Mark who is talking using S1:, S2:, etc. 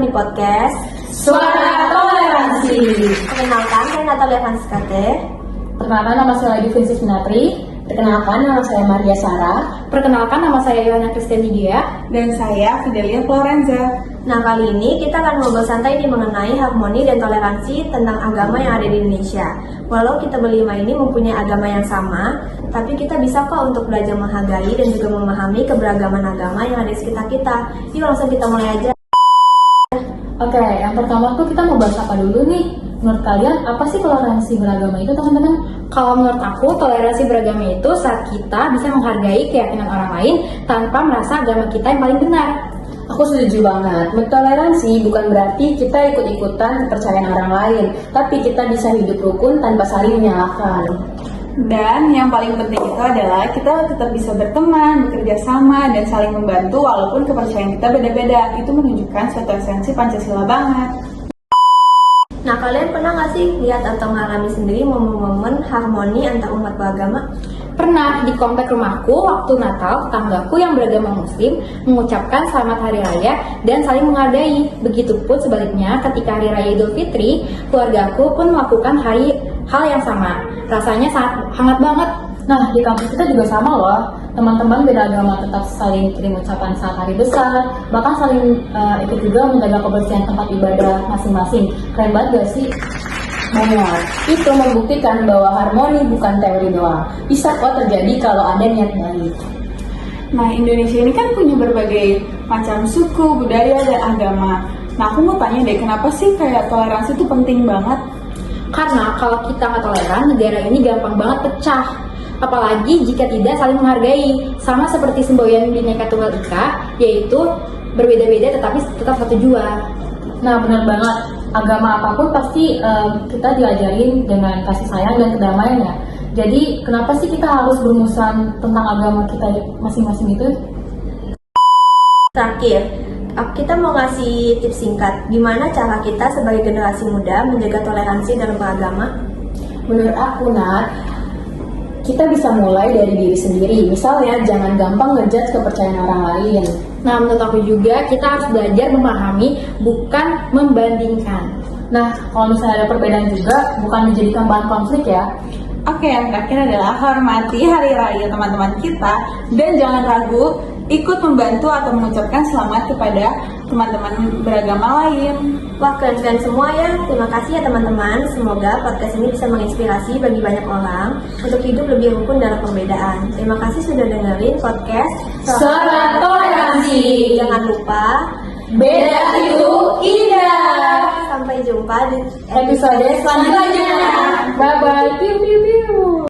S1: di podcast
S2: Suara Toleransi.
S1: Perkenalkan, saya Natalia Fanskate.
S2: Perkenalkan, nama saya Lady Vincis Minatri.
S3: Perkenalkan, nama saya Maria Sarah.
S2: Perkenalkan, nama saya Yohana Kristianidia.
S4: Dan saya Fidelia Florenza.
S1: Nah, kali ini kita akan ngobrol santai mengenai harmoni dan toleransi tentang agama yang ada di Indonesia. Walau kita berlima ini mempunyai agama yang sama, tapi kita bisa kok untuk belajar menghargai dan juga memahami keberagaman agama yang ada di sekitar kita. Yuk langsung kita mulai aja.
S2: Oke, yang pertama tuh kita mau bahas apa dulu nih? Menurut kalian, apa sih toleransi beragama itu, teman-teman?
S5: Kalau menurut aku, toleransi beragama itu saat kita bisa menghargai keyakinan orang lain tanpa merasa agama kita yang paling benar.
S3: Aku setuju banget. Mentoleransi bukan berarti kita ikut-ikutan kepercayaan orang lain, tapi kita bisa hidup rukun tanpa saling menyalahkan.
S4: Dan yang paling penting itu adalah kita tetap bisa berteman, bekerja sama, dan saling membantu walaupun kepercayaan kita beda-beda. Itu menunjukkan suatu esensi Pancasila banget.
S1: Nah, kalian pernah nggak sih lihat atau mengalami sendiri momen-momen harmoni antar umat beragama?
S5: Pernah di komplek rumahku waktu Natal, tetanggaku yang beragama Muslim mengucapkan selamat hari raya dan saling menghargai. Begitupun sebaliknya ketika hari raya Idul Fitri, keluargaku pun melakukan hal yang sama. Rasanya sangat hangat banget.
S2: Nah, di kampus kita juga sama loh. Teman-teman beda agama tetap saling kirim ucapan saat hari besar, bahkan saling ikut juga menjaga kebersihan tempat ibadah masing-masing. Keren banget gak sih?
S3: Banget. Itu membuktikan bahwa harmoni bukan teori doang. Bisa kok terjadi kalau ada niat baik.
S4: Nah, Indonesia ini kan punya berbagai macam suku, budaya, dan agama. Nah, aku mau tanya deh, kenapa sih kayak toleransi itu penting banget?
S5: Karena kalau kita nggak toleran, negara ini gampang banget pecah. Apalagi jika tidak saling menghargai. Sama seperti semboyan Bhinneka Tunggal Ika, yaitu berbeda-beda tetapi tetap satu jua.
S2: Nah, benar banget. Agama apapun pasti kita diajarin dengan kasih sayang dan kedamaian ya. Jadi, kenapa sih kita harus bermusuhan tentang agama kita masing-masing itu?
S1: Terakhir, kita mau ngasih tips singkat. Gimana cara kita sebagai generasi muda menjaga toleransi dalam beragama?
S3: Menurut aku, Nat, kita bisa mulai dari diri sendiri. Misalnya, jangan gampang ngejudge kepercayaan orang lain.
S5: Nah, menurut aku juga kita harus belajar memahami, bukan membandingkan.
S2: Nah, kalau misalnya ada perbedaan juga, bukan menjadikan bahan konflik ya.
S4: Oke, yang terakhir adalah hormati hari raya teman-teman kita dan jangan ragu ikut membantu atau mengucapkan selamat kepada teman-teman beragama lain.
S1: Wah, keren-keren semua ya. Terima kasih ya teman-teman. Semoga podcast ini bisa menginspirasi bagi banyak orang untuk hidup lebih rukun dalam perbedaan. Terima kasih sudah dengerin podcast
S2: Suara Toleransi.
S1: Jangan lupa
S2: Beda itu indah.
S1: sampai jumpa di
S2: Episode selanjutnya. Bye-bye. Piu, piu, piu.